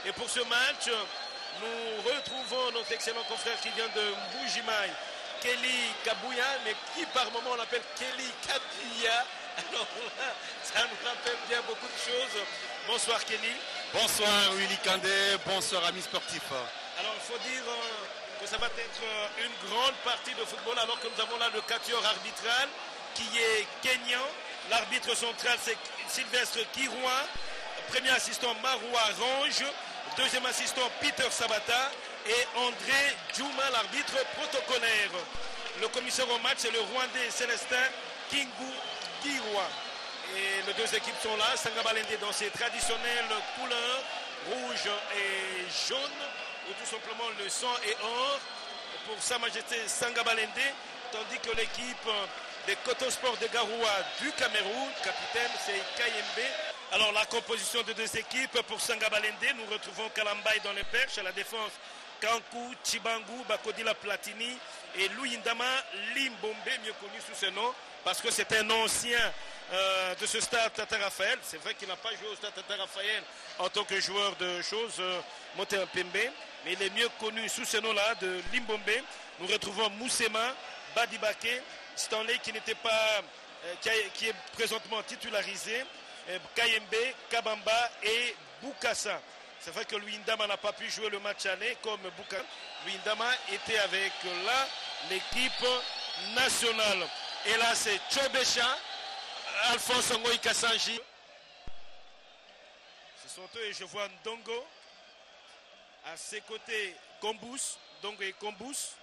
Et pour ce match, nous retrouvons notre excellent confrère qui vient de Mbujimaï, Kelly Kabouya, mais qui par moment on l'appelle Kelly Kabouya. Alors là, ça nous rappelle bien beaucoup de choses. Bonsoir Kelly. Bonsoir Willy Kandé, bonsoir amis sportifs. Alors il faut dire que ça va être une grande partie de football alors que nous avons là le quatuor arbitral qui est kényan. L'arbitre central c'est Sylvestre Kiroua, premier assistant Maroua Range, deuxième assistant Peter Sabata et André Djouma, l'arbitre protocolaire. Le commissaire au match c'est le Rwandais Célestin Kingu Kiroua. Et les deux équipes sont là, Sangabalende dans ses traditionnelles couleurs, rouge et jaune, ou tout simplement le sang et or pour Sa Majesté Sangabalende, tandis que l'équipe des Cotosport de Garoua du Cameroun, capitaine c'est Kayembe. Alors la composition de deux équipes pour Sangabalende, nous retrouvons Kalambaye dans les perches, à la défense Kankou, Chibangu, Bakodila Platini et Louindama Limbombe, mieux connu sous ce nom, parce que c'est un ancien de ce stade Tata Raphaël. C'est vrai qu'il n'a pas joué au stade Tata Raphaël en tant que joueur de choses, monté un Pembe, mais il est mieux connu sous ce nom-là de Limbombe. Nous retrouvons Moussema, Badibake, Stanley qui n'était pas, qui est présentement titularisé, Kayembe, Kabamba et Boukassa. C'est vrai que Louindama n'a pas pu jouer le match aller comme Boukassa. Louindama était avec l'équipe nationale. Et là c'est Tchobecha, Alphonse Ngoï Kassanji. Ce sont eux et je vois Ndongo. À ses côtés, Kombous, Ndongo et Kombous.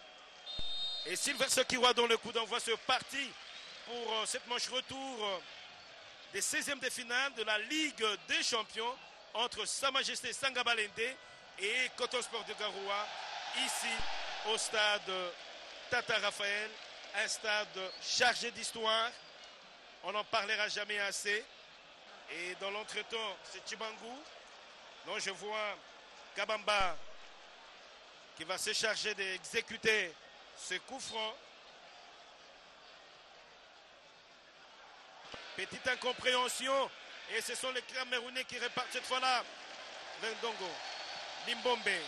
Et Sylvestre Kiroua dans le coup d'envoi se parti pour cette manche retour des 16e de finale de la Ligue des Champions entre Sa Majesté Sangabalende et Cotosport de Garoua, ici au stade Tata Raphaël, un stade chargé d'histoire. On n'en parlera jamais assez. Et dans l'entretemps, c'est Chibangu. Donc je vois Kabamba qui va se charger d'exécuter ce coup franc. Petite incompréhension. Et ce sont les Camerounais qui repartent cette fois-là. Vendongo. Limbombe.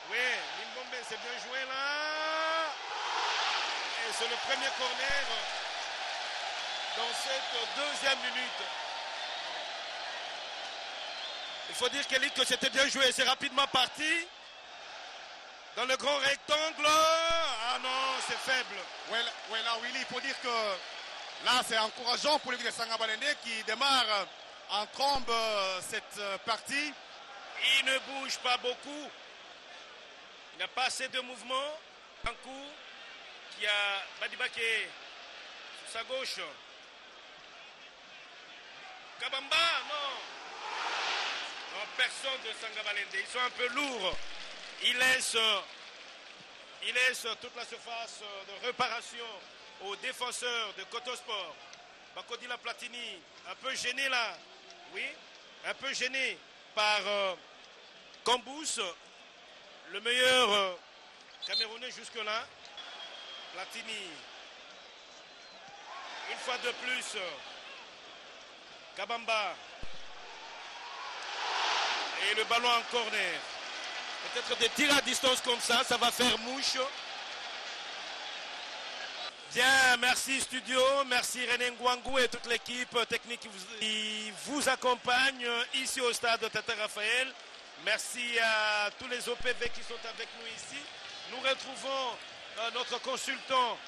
Oui, Limbombe, c'est bien joué là. Et c'est le premier corner dans cette deuxième minute. Il faut dire Kelly que c'était bien joué. C'est rapidement parti. Dans le grand rectangle. Ah non, c'est faible. Ouais, là, Willy, il faut dire que là, c'est encourageant pour l'équipe de Sangabalende qui démarre en trombe cette partie. Il ne bouge pas beaucoup. Il n'a pas assez de mouvement. Un coup qui a Badibake sur sa gauche. Kabamba, non. Non, personne de Sangabalende. Ils sont un peu lourds. Il laisse toute la surface de réparation aux défenseurs de Cotosport. Bakodila Platini, un peu gêné là. Oui, un peu gêné par Kambous, le meilleur Camerounais jusque-là. Platini. Une fois de plus. Kabamba. Et le ballon en corner. Peut-être des tirs à distance comme ça, ça va faire mouche. Bien, merci studio, merci René Ngwangu et toute l'équipe technique qui vous accompagne ici au stade Tata Raphaël. Merci à tous les OPV qui sont avec nous ici. Nous retrouvons notre consultant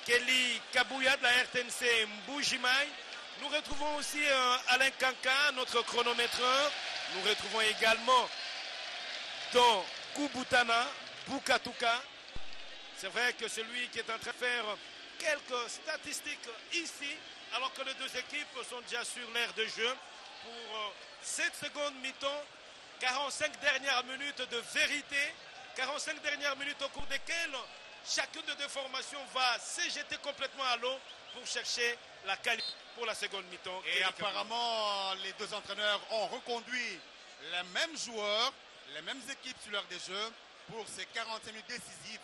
Kelly Kabouya de la RTNC Mbujimaï. Nous retrouvons aussi Alain Kanka, notre chronométreur. Nous retrouvons également dans Kubutana, Bukatuka. C'est vrai que celui qui est en train de faire quelques statistiques ici, alors que les deux équipes sont déjà sur l'aire de jeu pour 7 secondes mi-temps, 45 dernières minutes de vérité, 45 dernières minutes au cours desquelles chacune des deux formations va se jeter complètement à l'eau pour chercher la qualité pour la seconde mi-temps. Et apparemment, les deux entraîneurs ont reconduit les mêmes joueurs, les mêmes équipes sur l'heure des jeux pour ces 45 minutes décisives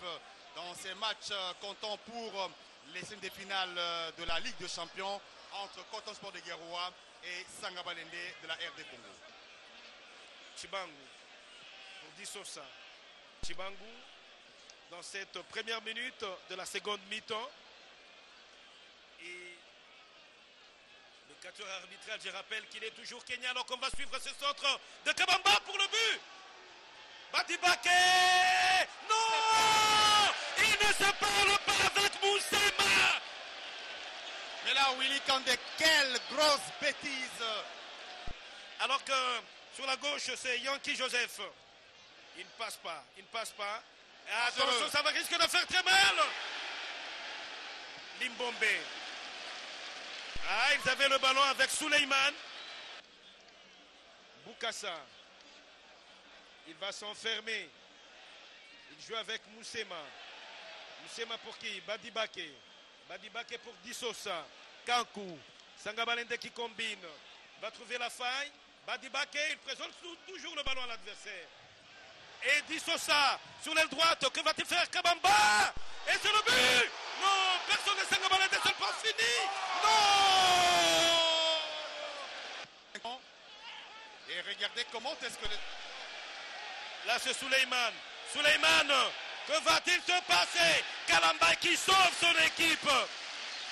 dans ces matchs comptant pour les semi-finales de la Ligue des Champions entre Coton Sport de Guéroua et Sangabalende de la RD Congo. Chibangu pour Dissosa. Chibangu dans cette première minute de la seconde mi-temps. Et le quatuor arbitral, je rappelle qu'il est toujours Kenya, alors qu'on va suivre ce centre de Kabamba pour le but. Badibake! Non! Il ne se parle pas avec Moussema! Mais là, Willy Kandé, quelle grosse bêtise! Alors que sur la gauche, c'est Yankee Joseph. Il ne passe pas, il ne passe pas. Et attention, ça va risquer de faire très mal. Limbombe. Ah, ils avaient le ballon avec Souleymane. Boukassa. Il va s'enfermer. Il joue avec Moussema. Moussema pour qui? Badibake. Badibake pour Dissosa. Kankou. Sangabalende qui combine. Va trouver la faille. Badibake, il présente toujours le ballon à l'adversaire. Et Dissosa sur l'aile droite. Que va-t-il faire? Kabamba. Et c'est le but. Non, personne ne Sangabalende, c'est le passe fini. Non. Et regardez comment est-ce que... Là, c'est Souleymane. Souleymane, que va-t-il se passer? Kalamba qui sauve son équipe.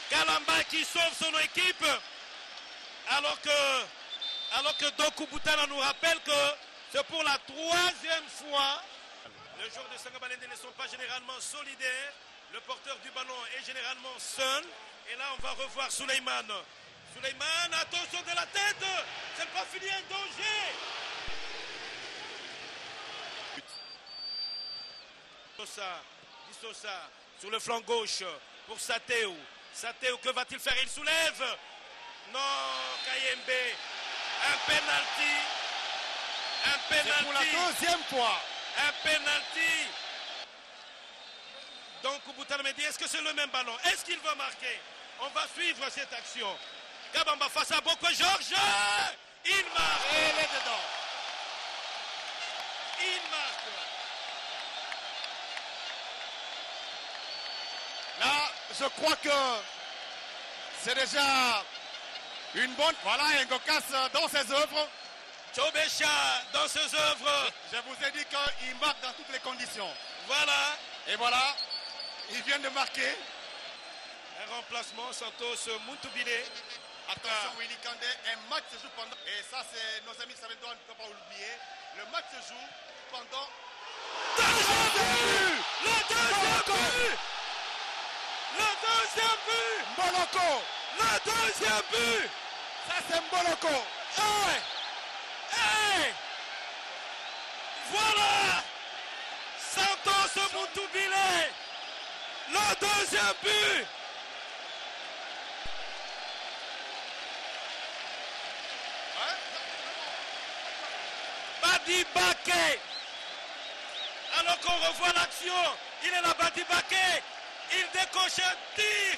Kalamba qui sauve son équipe. Alors que Doku Boutana nous rappelle que c'est pour la 3e fois. Les joueurs de Sangabalende ne sont pas généralement solidaires. Le porteur du ballon est généralement seul. Et là, on va revoir Souleymane. Souleymane, attention de la tête. C'est pas fini, un danger. Dissosa sur le flanc gauche pour Sateu. Sateu, que va-t-il faire? Il soulève. Non, Kayembe. Un penalty. Un penalty. C'est pour la 2e fois. Un penalty. Donc Boutana me dit, est-ce que c'est le même ballon? Est-ce qu'il va marquer? On va suivre cette action. Kabamba face à Boko Georges. Il marque. Et il est dedans. Il marque. Là, je crois que c'est déjà une bonne... Voilà, Ngokas dans ses œuvres. Tchobécha dans ses œuvres. Je vous ai dit qu'il marque dans toutes les conditions. Voilà. Et voilà, il vient de marquer. Un remplacement, Santos Moutoubile. Attention, Willy Kandé, un match se joue pendant... Et ça, c'est nos amis Savendois, ne peuvent pas l'oublier. Le match se joue pendant... Deuxième but. Le deuxième but. Le deuxième but. Mboloko. Le deuxième but. Ça, c'est Mboloko. Hey. Hey. Voilà. Santos Moutoubile. Le deuxième but. Badibake. Alors qu'on revoit l'action, il est là, Badibake. Il décoche un tir,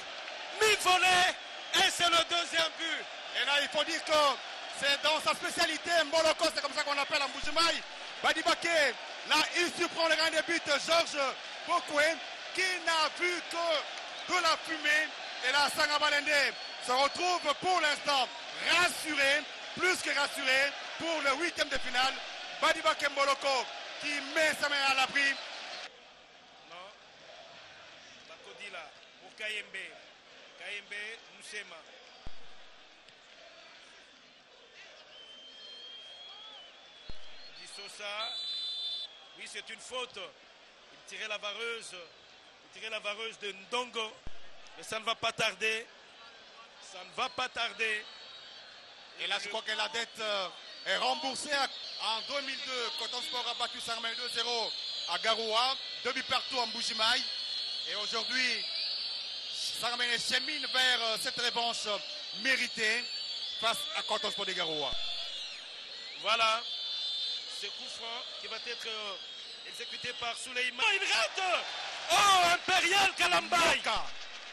mi-volé, et c'est le deuxième but. Et là, il faut dire que c'est dans sa spécialité, Mboloko, c'est comme ça qu'on l'appelle en Mbujimaï. Badibake, là, il surprend le grand des buts, Georges Bokwe, qui n'a vu que de la fumée. Et là, Sangabalende se retrouve pour l'instant rassuré, plus que rassuré, pour le 8e de finale. Badibake Mboloko qui met sa main à l'abri. Non. Bakodila pour Kayembe. Kayembe, Moussema. Dissosa. Oui, c'est une faute. Il tirait la vareuse. Il tirait la vareuse de Ndongo. Mais ça ne va pas tarder. Ça ne va pas tarder. Et là, je crois que la dette est remboursée. En 2002, Coton Sport a battu Sangamé 2-0 à Garoua. 2 buts partout en Mbujimaï. Et aujourd'hui, Sangamé chemine vers cette revanche méritée face à Coton Sport de Garoua. Voilà. Ce coup franc qui va être exécuté par Souleymane. Oh, il rate. Oh, Impérial Kalambaï.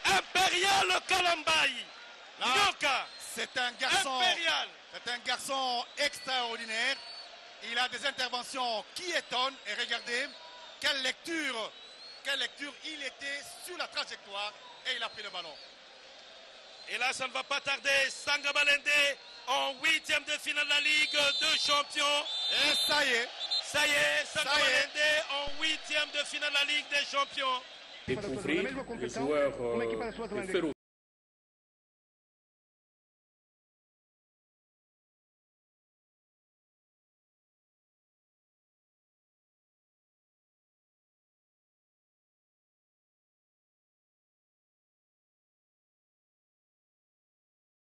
Impérial Kalambaï. Nyoka. C'est un garçon. Impérial. C'est un garçon extraordinaire. Il a des interventions qui étonnent. Et regardez, quelle lecture il était sur la trajectoire et il a pris le ballon. Et là, ça ne va pas tarder. Sangabalende en 8e de finale de la Ligue de Champions. Et Ça y est. Ça y est, Sandro Malende en huitième de finale de la Ligue des Champions. Découvrir les joueurs féroces.